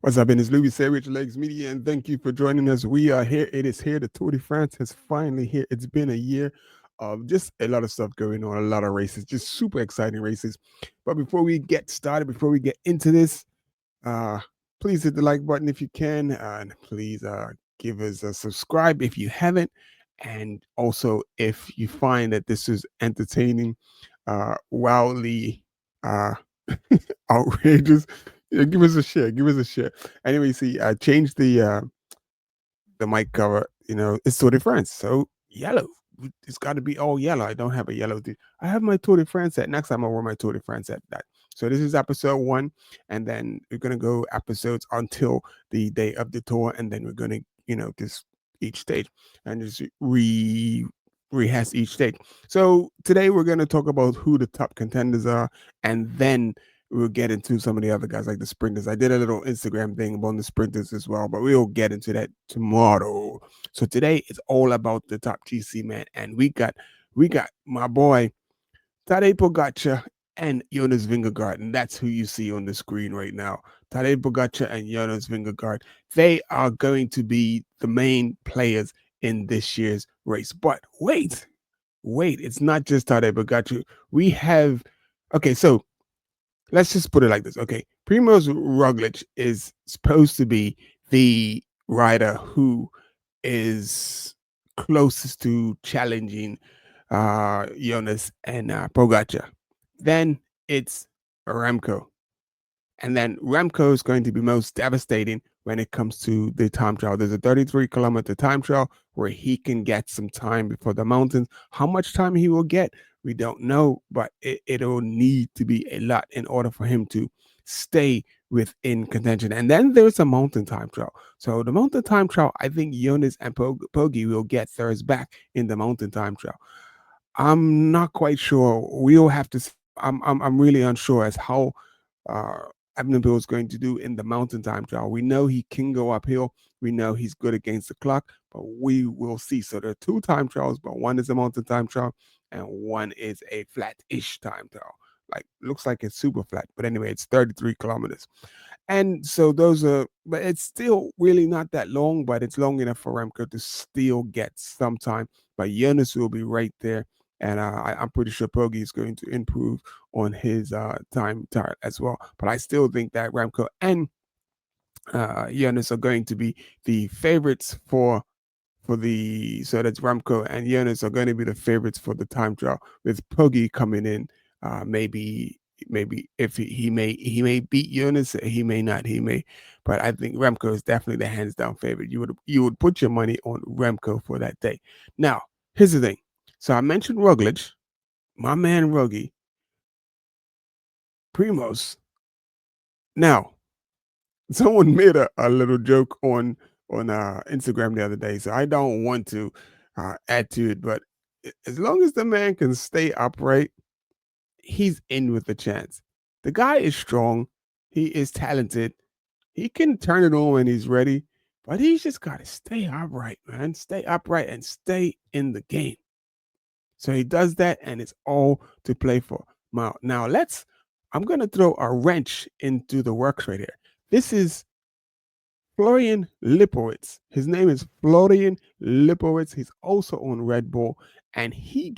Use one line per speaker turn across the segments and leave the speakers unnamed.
What's up, it's Louis Say Rich Legs Media, and thank you for joining us. We are here. It is here. The Tour de France is finally here. It's been a year of just a lot of stuff going on, a lot of races, just super exciting races. But before we get started, before we get into this, uh, please hit the like button if you can, and please give us a subscribe if you haven't. And also, if you find that this is entertaining, wildly uh, outrageous, yeah, give us a share. Give us a share. Anyway, see, I changed the mic cover. It's Tour de France, so yellow. It's got to be all yellow. I don't have a yellow. I have my Tour de France set. Next time I wear my Tour de France set. That. So this is episode 1, and then we're gonna go episodes until the day of the tour, and then we're gonna, just each stage and just rehash each stage. So today we're gonna talk about who the top contenders are, and then we'll get into some of the other guys like the sprinters. I did a little Instagram thing about the sprinters as well, but we'll get into that tomorrow. So today it's all about the top GC man, and we got my boy Tadej Pogacar and Jonas Vingegaard, and that's who you see on the screen right now. Tadej Pogacar and Jonas Vingegaard. They are going to be the main players in this year's race. But wait, it's not just Tadej Pogacar. We have so let's just put it like this. Okay, Primoz Roglic is supposed to be the rider who is closest to challenging Jonas and Pogacar. Then it's Remco. And then Remco is going to be most devastating when it comes to the time trial. There's a 33-kilometer time trial where he can get some time before the mountains. How much time he will get, we don't know, but it'll need to be a lot in order for him to stay within contention. And then there's a mountain time trial. So the mountain time trial, I think Jonas and Pogi will get theirs back in the mountain time trial. I'm not quite sure. We'll have to. I'm really unsure as how uh, Evenepoel is going to do in the mountain time trial. We know he can go uphill. We know he's good against the clock, but we will see. So there are 2 time trials, but one is a mountain time trial and one is a flat-ish time trial. Like looks like it's super flat, but anyway, it's 33 kilometers. And so those are, but it's still really not that long, but it's long enough for Remco to still get some time. But Jonas will be right there. And I'm pretty sure Poggi is going to improve on his time trial as well. But I still think that Remco and Jonas are going to be the favorites so that's Remco and Jonas are going to be the favorites for the time trial, with Poggi coming in. Maybe if he may beat Jonas, he may not, but I think Remco is definitely the hands down favorite. You would put your money on Remco for that day. Now here's the thing. So I mentioned Roglic, my man Ruggy, Primos. Now someone made a little joke on Instagram the other day, so I don't want to add to it. But as long as the man can stay upright, he's in with a chance. The guy is strong. He is talented. He can turn it on when he's ready, but he's just got to stay upright, man. Stay upright and stay in the game. So he does that, and it's all to play for. Now I'm going to throw a wrench into the works right here. This is Florian Lipowitz. His name is Florian Lipowitz. He's also on Red Bull, and uh, he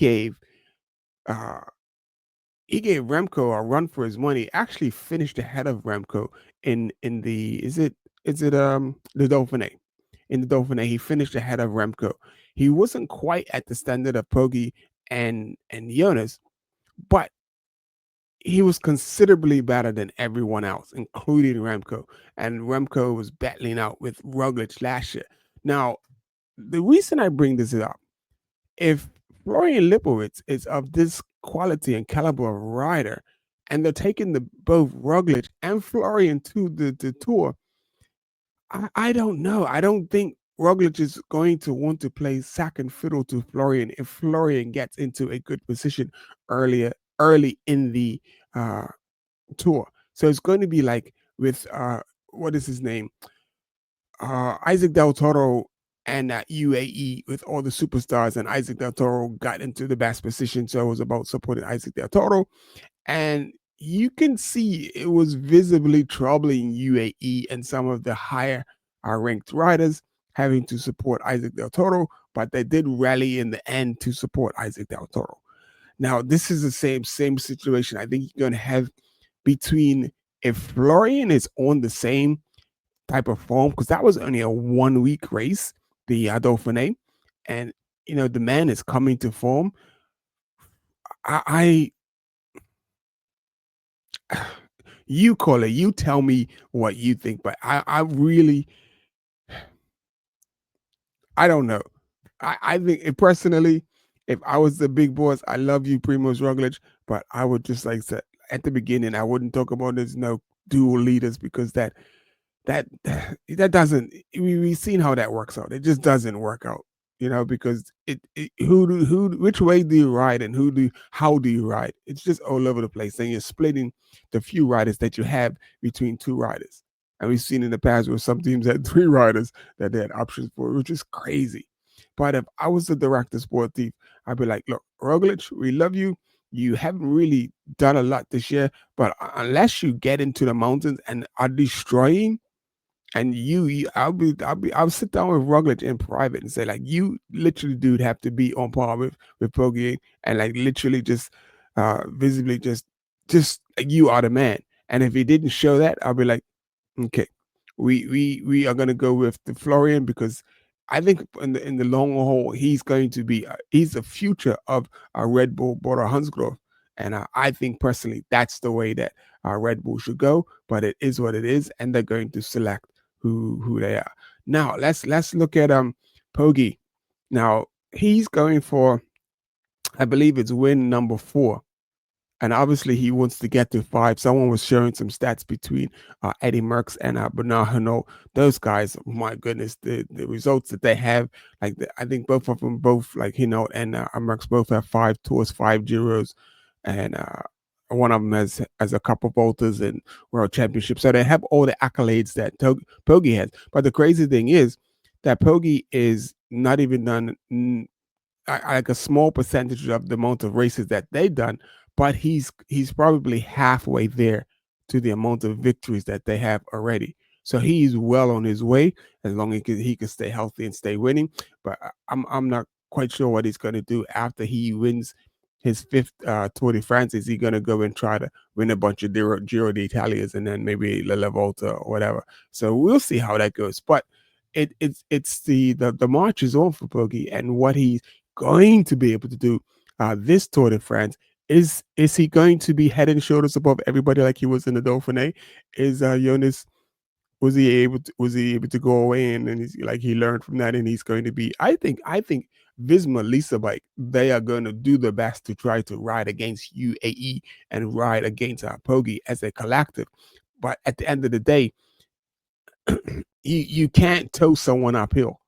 gave Remco a run for his money. Actually, finished ahead of Remco in the the Dauphiné. In the Dauphiné, he finished ahead of Remco. He wasn't quite at the standard of Poggi and Jonas, but he was considerably better than everyone else, including Remco. And Remco was battling out with Roglic last year. Now, the reason I bring this up, if Florian Lipowitz is of this quality and caliber of rider, and they're taking both Roglic and Florian to the tour, I don't know. I don't think Roglic is going to want to play second fiddle to Florian if Florian gets into a good position early in the uh, tour. So it's going to be like with what is his name? Isaac Del Toro and UAE with all the superstars, and Isaac Del Toro got into the best position. So it was about supporting Isaac Del Toro. And you can see it was visibly troubling UAE and some of the higher ranked riders having to support Isaac Del Toro, but they did rally in the end to support Isaac Del Toro. Now, this is the same situation I think you're going to have between if Florian is on the same type of form, because that was only a 1 week race, the Dauphiné, and the man is coming to form. I you call it, you tell me what you think, but I really, I don't know. I think personally, if I was the big boss, I love you, Primoz Roglic, but I would just like said at the beginning, I wouldn't talk about there's no dual leaders because that that doesn't, we've seen how that works out. It just doesn't work out, because who which way do you ride and how do you ride? It's just all over the place. And you're splitting the few riders that you have between two riders. And we've seen in the past where some teams had three riders that they had options for, which is crazy. But if I was the director sportive, I'd be like, look, Roglic, we love you. You haven't really done a lot this year, but unless you get into the mountains and are destroying, and I'll sit down with Roglic in private and say, like, you literally, dude, have to be on par with Poggi, and like literally just visibly just like, you are the man. And if he didn't show that, I'll be like, okay, we are gonna go with the Florian, because I think in the long haul he's going to be he's the future of Red Bull Bora Hansgrohe, and I think personally that's the way that Red Bull should go. But it is what it is, and they're going to select who they are. Now let's look at Poggi. Now he's going for, I believe it's win number 4, and obviously he wants to get to 5. Someone was sharing some stats between Eddie Merckx and Bernard Hinault. Those guys, my goodness, the results that they have, like I think both of them, both like Hinault and Merckx, both have 5 tours, 5 Giros, and one of them has a couple Voltas and World Championships. So they have all the accolades that Poggi has. But the crazy thing is that Poggi is not even done like a small percentage of the amount of races that they've done, but he's probably halfway there to the amount of victories that they have already. So he's well on his way as long as he can stay healthy and stay winning. But I'm not quite sure what he's going to do after he wins his 5th Tour de France. Is he going to go and try to win a bunch of Giro d'Italias and then maybe La Volta or whatever? So we'll see how that goes. But it's the march is on for Poggi, and what he's going to be able to do this Tour de France. Is he going to be head and shoulders above everybody like he was in the Dauphiné? Is Jonas, was he able to go away and he's like he learned from that, and he's going to be, I think Visma Lisa Bike, they are going to do their best to try to ride against UAE and ride against Poggi as a collective. But at the end of the day, you can't tow someone uphill.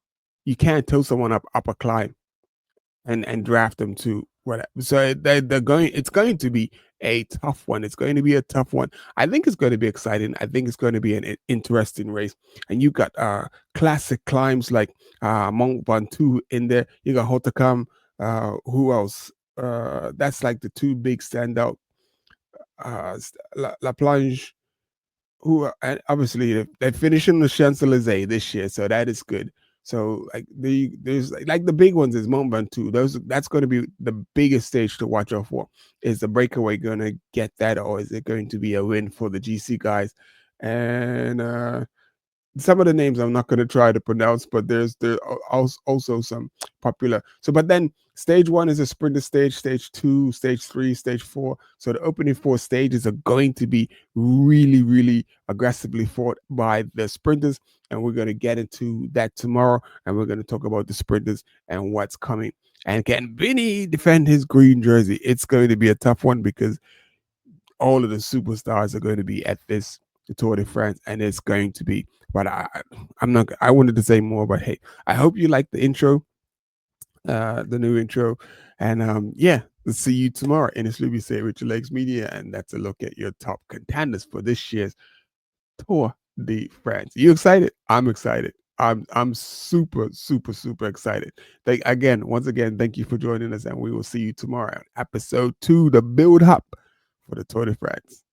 You can't tow someone up a climb and draft them to whatever. So they're going. It's going to be a tough one. It's going to be a tough one. I think it's going to be exciting. I think it's going to be an interesting race. And you got classic climbs like Mont Ventoux in there. You got Hautacam. Who else? That's like the two big standout. La Planche, who and obviously they're finishing the Champs Elysees this year, so that is good. So like there's like the big ones is Mont Ventoux. That's going to be the biggest stage to watch out for. Is the breakaway going to get that, or is it going to be a win for the GC guys? And some of the names I'm not going to try to pronounce, but there also some popular. So, but then stage 1 is a sprinter stage, stage 2, stage 3, stage 4. So the opening 4 stages are going to be really, really aggressively fought by the sprinters, and we're going to get into that tomorrow, and we're going to talk about the sprinters and what's coming. And can Vinny defend his green jersey? It's going to be a tough one because all of the superstars are going to be at this Tour de France, and it's going to be. But I'm not. I wanted to say more, but hey, I hope you like the intro, the new intro, and yeah, we'll see you tomorrow in the Sloopy Say Richard Lakes Media, and that's a look at your top contenders for this year's Tour de France. You excited? I'm excited. I'm super, super, super excited. Once again, thank you for joining us, and we will see you tomorrow on episode 2, the build up for the Tour de France.